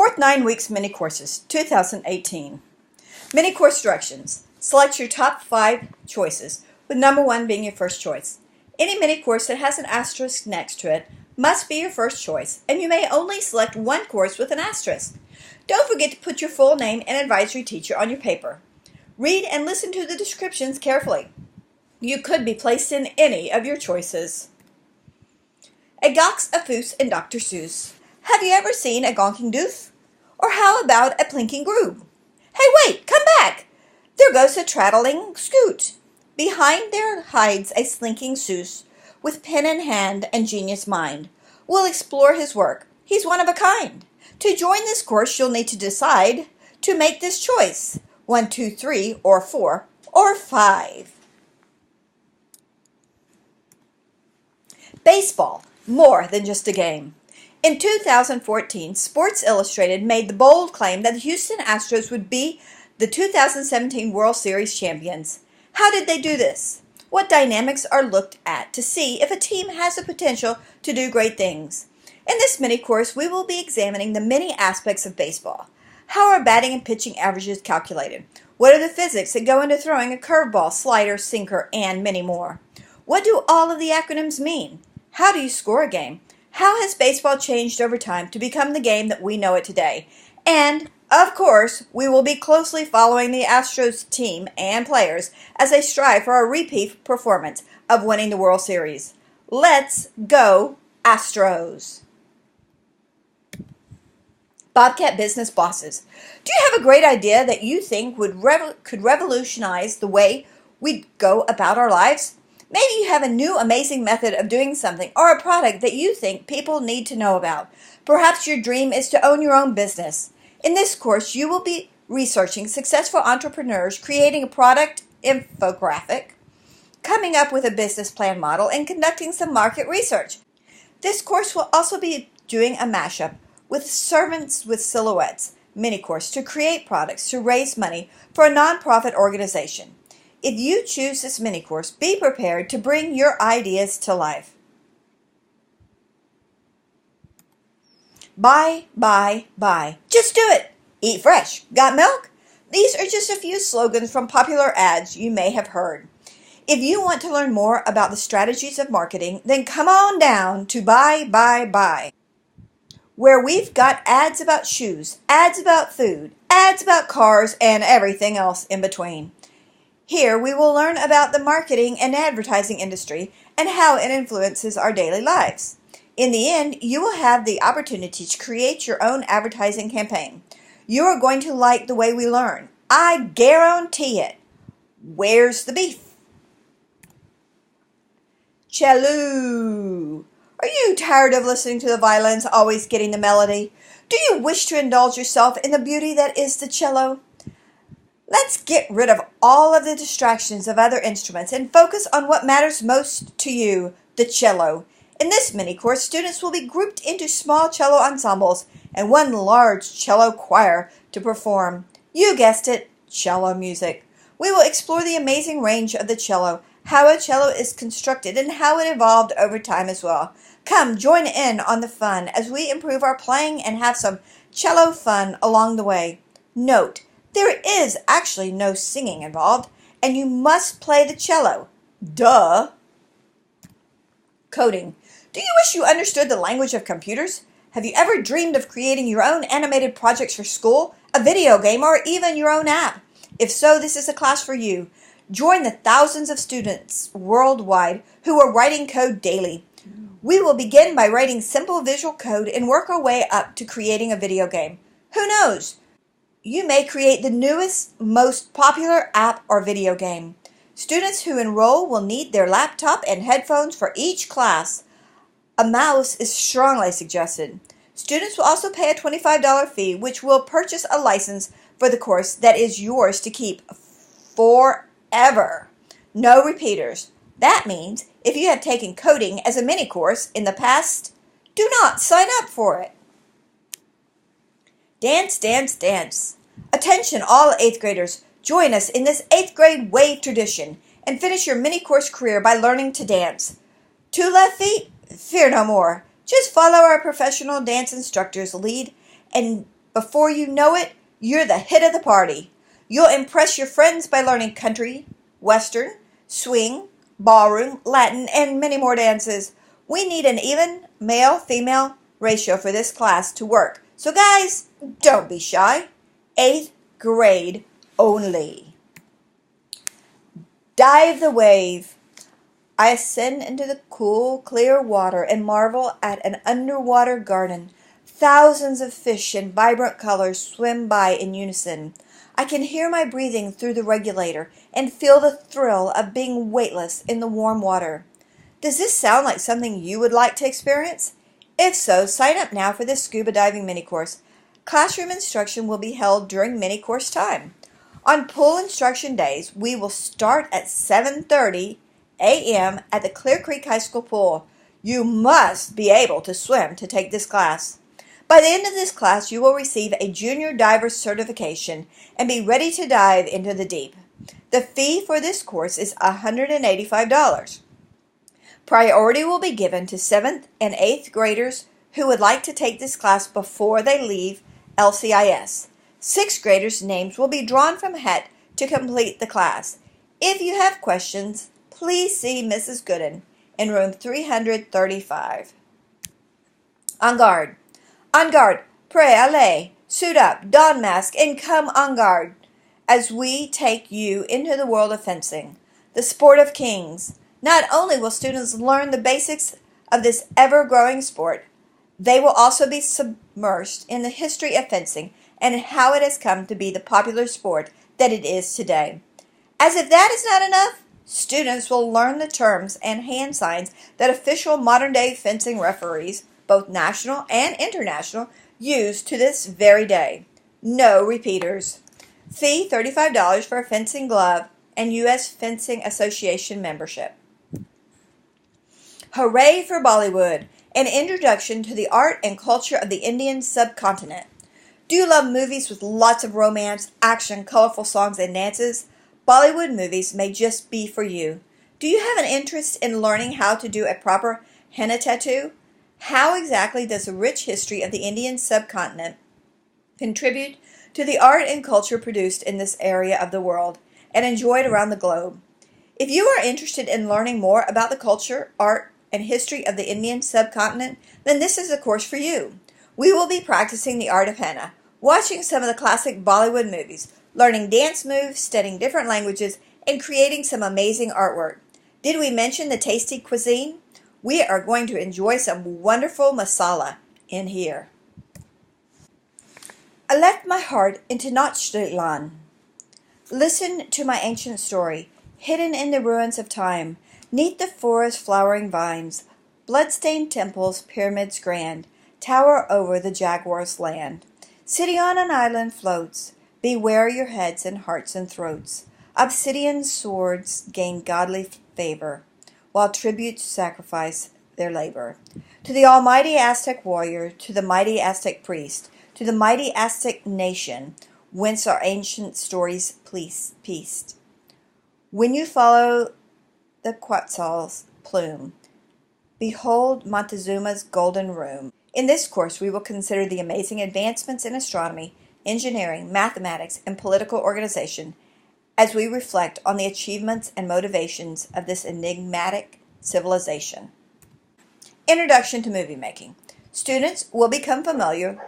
Fourth 9 Weeks Mini Courses, 2018. Mini Course Directions. Select your top 5 choices, with number 1 being your first choice. Any mini course that has an asterisk next to it must be your first choice, and you may only select one course with an asterisk. Don't forget to put your full name and advisory teacher on your paper. Read and listen to the descriptions carefully. You could be placed in any of your choices. A Gox, a Foose, and Dr. Seuss. Have you ever seen a gonking doof? Or how about a plinking groob? Hey, wait, come back! There goes a traddling scoot. Behind there hides a slinking Seuss, with pen in hand and genius mind. We'll explore his work. He's one of a kind. To join this course, you'll need to decide to make this choice. 1, 2, 3, or 4, or 5. Baseball, more than just a game. In 2014, Sports Illustrated made the bold claim that the Houston Astros would be the 2017 World Series champions. How did they do this? What dynamics are looked at to see if a team has the potential to do great things? In this mini course, we will be examining the many aspects of baseball. How are batting and pitching averages calculated? What are the physics that go into throwing a curveball, slider, sinker, and many more? What do all of the acronyms mean? How do you score a game? How has baseball changed over time to become the game that we know it today? And, of course, we will be closely following the Astros team and players as they strive for a repeat performance of winning the World Series. Let's go, Astros! Bobcat business bosses. Do you have a great idea that you think could revolutionize the way we go about our lives? Maybe you have a new amazing method of doing something or a product that you think people need to know about. Perhaps your dream is to own your own business. In this course, you will be researching successful entrepreneurs, creating a product infographic, coming up with a business plan model, and conducting some market research. This course will also be doing a mashup with Servants with Silhouettes mini course to create products to raise money for a nonprofit organization. If you choose this mini course, be prepared to bring your ideas to life. Buy, buy, buy. Just do it. Eat fresh. Got milk? These are just a few slogans from popular ads you may have heard. If you want to learn more about the strategies of marketing, then come on down to Buy, Buy, Buy, where we've got ads about shoes, ads about food, ads about cars, and everything else in between. Here we will learn about the marketing and advertising industry and how it influences our daily lives. In the end, you will have the opportunity to create your own advertising campaign. You are going to like the way we learn. I guarantee it. Where's the beef? Chellooo. Are you tired of listening to the violins always getting the melody? Do you wish to indulge yourself in the beauty that is the cello? Let's get rid of all of the distractions of other instruments and focus on what matters most to you, the cello. In this mini course, students will be grouped into small cello ensembles and one large cello choir to perform, you guessed it, cello music. We will explore the amazing range of the cello, how a cello is constructed, and how it evolved over time as well. Come join in on the fun as we improve our playing and have some cello fun along the way. Note, there is actually no singing involved, and you must play the cello. Duh! Coding. Do you wish you understood the language of computers? Have you ever dreamed of creating your own animated projects for school, a video game, or even your own app? If so, this is a class for you. Join the thousands of students worldwide who are writing code daily. We will begin by writing simple visual code and work our way up to creating a video game. Who knows? You may create the newest, most popular app or video game. Students who enroll will need their laptop and headphones for each class. A mouse is strongly suggested. Students will also pay a $25 fee, which will purchase a license for the course that is yours to keep forever. No repeaters. That means if you have taken coding as a mini course in the past, do not sign up for it. Dance, dance, dance. Attention all 8th graders. Join us in this 8th grade wave tradition and finish your mini course career by learning to dance. 2 left feet? Fear no more. Just follow our professional dance instructor's lead and Before you know it, you're the hit of the party. You'll impress your friends by learning country, western, swing, ballroom, Latin, and many more dances. We need an even male-female ratio for this class to work. So guys, don't be shy. 8th grade only. Dive the wave. I ascend into the cool, clear water and marvel at an underwater garden. Thousands of fish in vibrant colors swim by in unison. I can hear my breathing through the regulator and feel the thrill of being weightless in the warm water. Does this sound like something you would like to experience? If so, sign up now for this scuba diving mini-course. Classroom instruction will be held during mini-course time. On pool instruction days, we will start at 7:30 a.m. at the Clear Creek High School pool. You must be able to swim to take this class. By the end of this class, you will receive a junior diver certification and be ready to dive into the deep. The fee for this course is $185. Priority will be given to 7th and 8th graders who would like to take this class before they leave LCIS. 6th graders' names will be drawn from a hat to complete the class. If you have questions, please see Mrs. Gooden in room 335. En garde. En garde. Prêt, allez. Suit up, don mask, and come en garde as we take you into the world of fencing, the sport of kings. Not only will students learn the basics of this ever-growing sport, they will also be submersed in the history of fencing and how it has come to be the popular sport that it is today. As if that is not enough, students will learn the terms and hand signs that official modern-day fencing referees, both national and international, use to this very day. No repeaters. Fee $35 for a fencing glove and U.S. Fencing Association membership. Hooray for Bollywood, an introduction to the art and culture of the Indian subcontinent. Do you love movies with lots of romance, action, colorful songs, and dances? Bollywood movies may just be for you. Do you have an interest in learning how to do a proper henna tattoo? How exactly does the rich history of the Indian subcontinent contribute to the art and culture produced in this area of the world and enjoyed around the globe? If you are interested in learning more about the culture, art, and history of the Indian subcontinent, then this is a course for you. We will be practicing the art of henna, watching some of the classic Bollywood movies, learning dance moves, studying different languages, and creating some amazing artwork. Did we mention the tasty cuisine? We are going to enjoy some wonderful masala in here. I left my heart in Tenochtitlan. Listen to my ancient story, hidden in the ruins of time, 'neath the forest flowering vines, blood-stained temples, pyramids grand, tower over the jaguar's land. City on an island floats, beware your heads and hearts and throats. Obsidian swords gain godly favor, while tributes sacrifice their labor. To the almighty Aztec warrior, to the mighty Aztec priest, to the mighty Aztec nation, whence our ancient stories pieced. When you follow the Quetzal's plume, behold Montezuma's golden room. In this course, we will consider the amazing advancements in astronomy, engineering, mathematics, and political organization as we reflect on the achievements and motivations of this enigmatic civilization. Introduction to movie making. Students will become familiar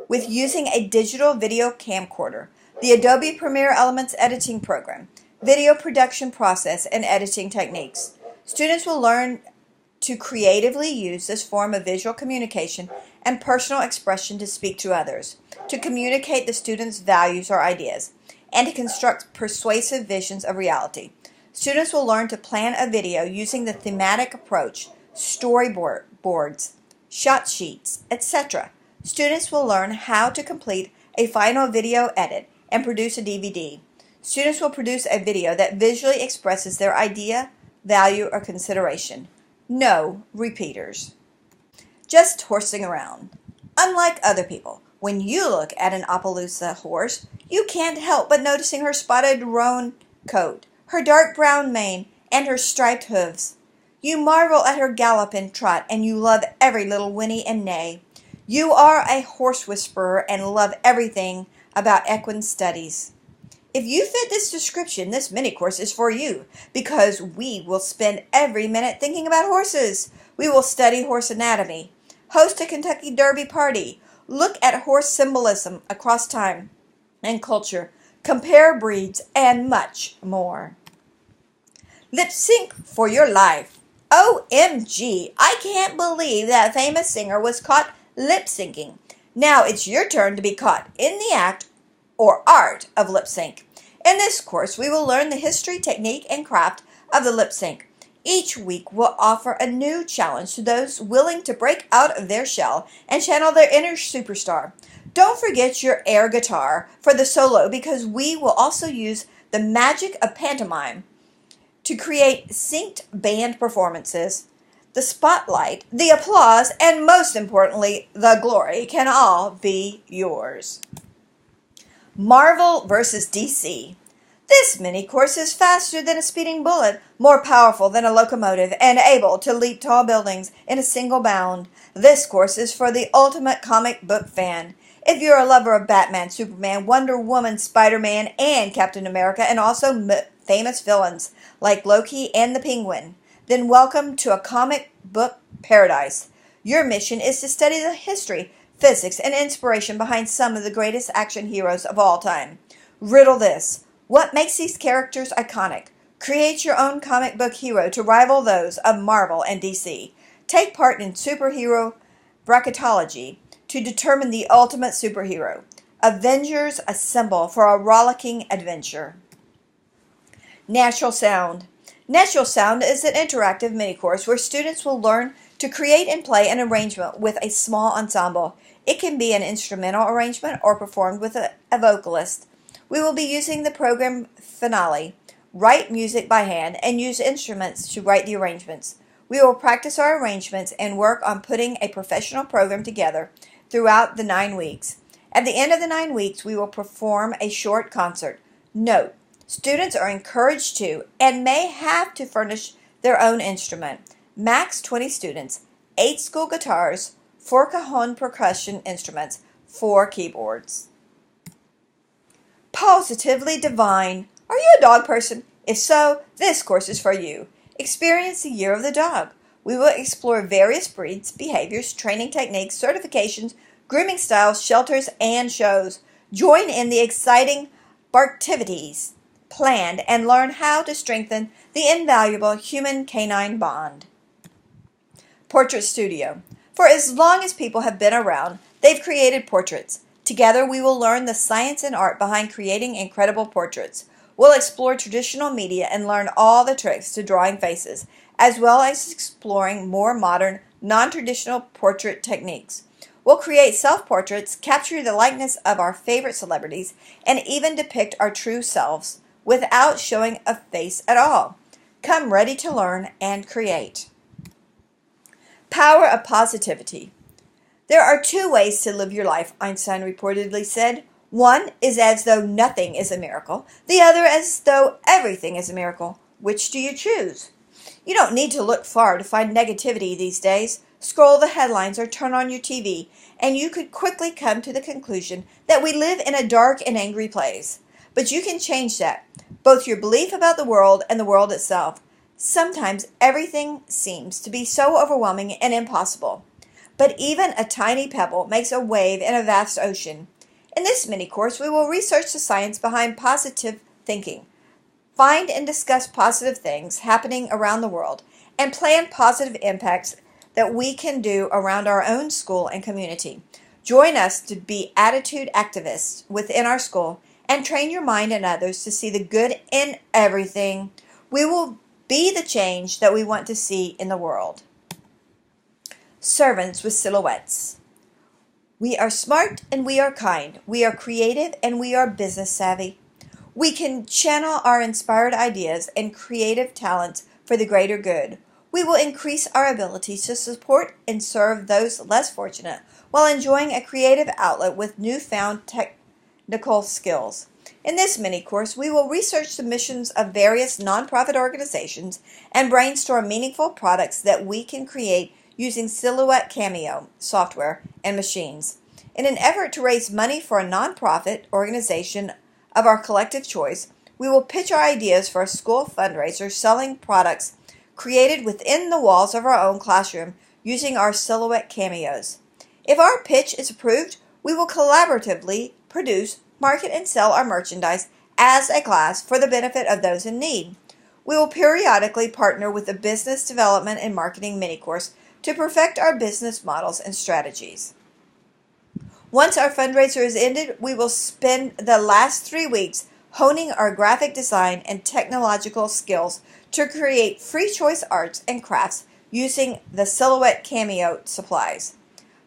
with using a digital video camcorder, the Adobe Premiere Elements editing program, video production process, and editing techniques. Students will learn to creatively use this form of visual communication and personal expression to speak to others, to communicate the students' values or ideas, and to construct persuasive visions of reality. Students will learn to plan a video using the thematic approach, storyboards, shot sheets, etc. Students will learn how to complete a final video edit and produce a DVD. Students will produce a video that visually expresses their idea, value, or consideration. No repeaters. Just horsing around. Unlike other people, when you look at an Appaloosa horse, you can't help but noticing her spotted roan coat, her dark brown mane, and her striped hooves. You marvel at her gallop and trot, and you love every little whinny and neigh. You are a horse whisperer and love everything about equine studies. If you fit this description, this mini course is for you because we will spend every minute thinking about horses. We will study horse anatomy, host a Kentucky Derby party, look at horse symbolism across time and culture, compare breeds, and much more. Lip sync for your life. OMG, I can't believe that famous singer was caught lip syncing. Now it's your turn to be caught in the act or art of lip sync. In this course, we will learn the history, technique, and craft of the lip sync. Each week will offer a new challenge to those willing to break out of their shell and channel their inner superstar. Don't forget your air guitar for the solo because we will also use the magic of pantomime to create synced band performances. The spotlight, the applause, and most importantly, the glory can all be yours. Marvel versus DC. This mini course is faster than a speeding bullet, more powerful than a locomotive, and able to leap tall buildings in a single bound. This course is for the ultimate comic book fan. If you're a lover of Batman, Superman, Wonder Woman, Spider-Man, and Captain America, and also famous villains like Loki and the Penguin, then welcome to a comic book paradise. Your mission is to study the history, physics, and inspiration behind some of the greatest action heroes of all time. Riddle this. What makes these characters iconic? Create your own comic book hero to rival those of Marvel and DC. Take part in superhero bracketology to determine the ultimate superhero. Avengers assemble for a rollicking adventure. Natural Sound. Natural Sound is an interactive mini-course where students will learn to create and play an arrangement with a small ensemble. It can be an instrumental arrangement or performed with a vocalist. We will be using the program Finale, write music by hand, and use instruments to write the arrangements. We will practice our arrangements and work on putting a professional program together throughout the 9 weeks. At the end of the 9 weeks, we will perform a short concert. Note, students are encouraged to and may have to furnish their own instrument. Max 20 students, 8 school guitars, 4 cajon percussion instruments, 4 keyboards. Pawsitively Devine. Are you a dog person? If so, this course is for you. Experience the Year of the Dog. We will explore various breeds, behaviors, training techniques, certifications, grooming styles, shelters, and shows. Join in the exciting barktivities planned and learn how to strengthen the invaluable human-canine bond. Portrait Studio. For as long as people have been around, they've created portraits. Together, we will learn the science and art behind creating incredible portraits. We'll explore traditional media and learn all the tricks to drawing faces, as well as exploring more modern, non-traditional portrait techniques. We'll create self-portraits, capture the likeness of our favorite celebrities, and even depict our true selves without showing a face at all. Come ready to learn and create. Power of Positivity. There are 2 ways to live your life, Einstein reportedly said. One is as though nothing is a miracle. The other as though everything is a miracle. Which do you choose? You don't need to look far to find negativity these days. Scroll the headlines or turn on your TV, and you could quickly come to the conclusion that we live in a dark and angry place. But you can change that, both your belief about the world and the world itself. Sometimes everything seems to be so overwhelming and impossible. But even a tiny pebble makes a wave in a vast ocean. In this mini-course, we will research the science behind positive thinking, find and discuss positive things happening around the world, and plan positive impacts that we can do around our own school and community. Join us to be attitude activists within our school and train your mind and others to see the good in everything. We will be the change that we want to see in the world. Servants with silhouettes. We are smart and we are kind. We are creative and we are business savvy. We can channel our inspired ideas and creative talents for the greater good. We will increase our ability to support and serve those less fortunate while enjoying a creative outlet with newfound technical skills. In this mini-course, we will research the missions of various nonprofit organizations and brainstorm meaningful products that we can create using Silhouette Cameo software and machines. In an effort to raise money for a nonprofit organization of our collective choice, we will pitch our ideas for a school fundraiser selling products created within the walls of our own classroom using our Silhouette Cameos. If our pitch is approved, we will collaboratively produce, market, and sell our merchandise as a class for the benefit of those in need. We will periodically partner with the Business Development and Marketing mini-course to perfect our business models and strategies. Once our fundraiser is ended, we will spend the last 3 weeks honing our graphic design and technological skills to create free choice arts and crafts using the Silhouette Cameo supplies.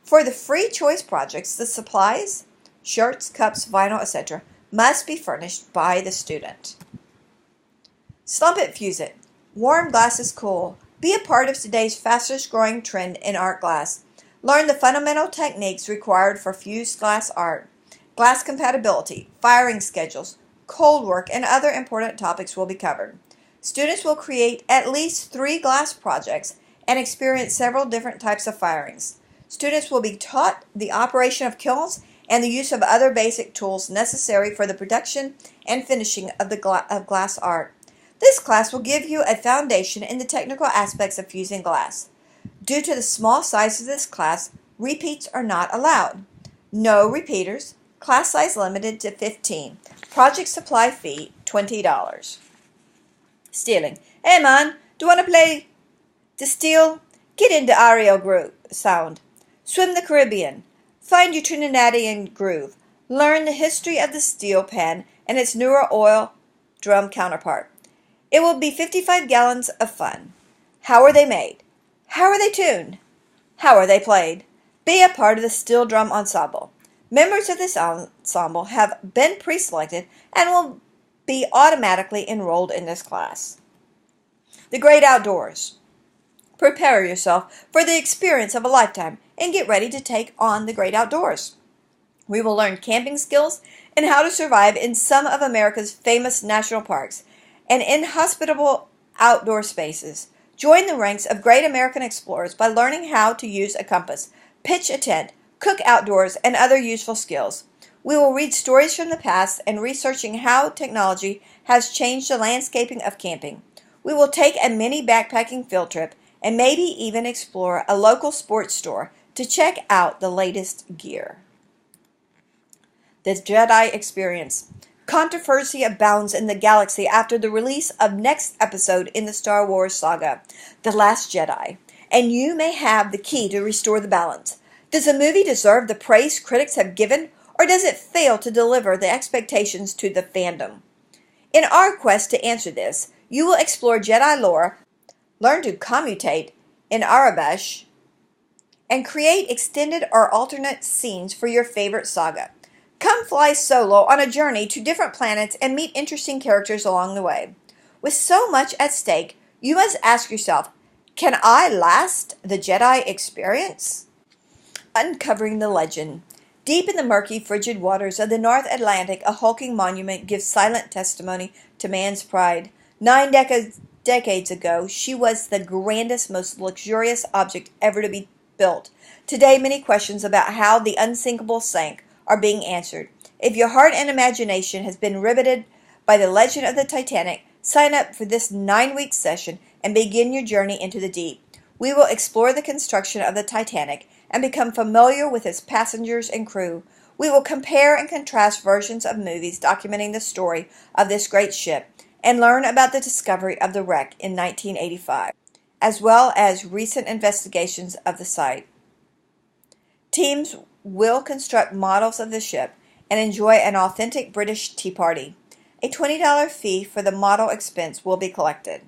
For the free choice projects, the supplies, shirts, cups, vinyl, etc., must be furnished by the student. Slump It, Fuse It. Warm glass is cool. Be a part of today's fastest growing trend in art glass. Learn the fundamental techniques required for fused glass art. Glass compatibility, firing schedules, cold work, and other important topics will be covered. Students will create at least 3 glass projects and experience several different types of firings. Students will be taught the operation of kilns and the use of other basic tools necessary for the production and finishing of glass art. This class will give you a foundation in the technical aspects of fusing glass. Due to the small size of this class, repeats are not allowed. No repeaters. Class size limited to 15. Project supply fee, $20. Stealing. Hey man, do you want to play to steal? Get into aerial group sound. Swim the Caribbean. Find your Trinidadian groove. Learn the history of the steel pan and its newer oil drum counterpart. It will be 55 gallons of fun. How are they made? How are they tuned? How are they played? Be a part of the steel drum ensemble. Members of this ensemble have been pre-selected and will be automatically enrolled in this class. The Great Outdoors. Prepare yourself for the experience of a lifetime and get ready to take on the great outdoors. We will learn camping skills and how to survive in some of America's famous national parks and inhospitable outdoor spaces. Join the ranks of great American explorers by learning how to use a compass, pitch a tent, cook outdoors, and other useful skills. We will read stories from the past and researching how technology has changed the landscaping of camping. We will take a mini backpacking field trip and maybe even explore a local sports store to check out the latest gear. The Jedi Experience. Controversy abounds in the galaxy after the release of next episode in the Star Wars saga, The Last Jedi, and you may have the key to restore the balance. Does the movie deserve the praise critics have given, or does it fail to deliver the expectations to the fandom? In our quest to answer this, you will explore Jedi lore, learn to commutate in Arabash, and create extended or alternate scenes for your favorite saga. Come fly solo on a journey to different planets and meet interesting characters along the way. With so much at stake, you must ask yourself, can I last the Jedi Experience? Uncovering the legend. Deep in the murky, frigid waters of the North Atlantic, a hulking monument gives silent testimony to man's pride. 9 decades ago, she was the grandest, most luxurious object ever to be built. Today, many questions about how the unsinkable sank are being answered. If your heart and imagination has been riveted by the legend of the Titanic, sign up for this 9-week session and begin your journey into the deep. We will explore the construction of the Titanic and become familiar with its passengers and crew. We will compare and contrast versions of movies documenting the story of this great ship and learn about the discovery of the wreck in 1985, as well as recent investigations of the site. Teams will construct models of the ship and enjoy an authentic British tea party. A $20 fee for the model expense will be collected.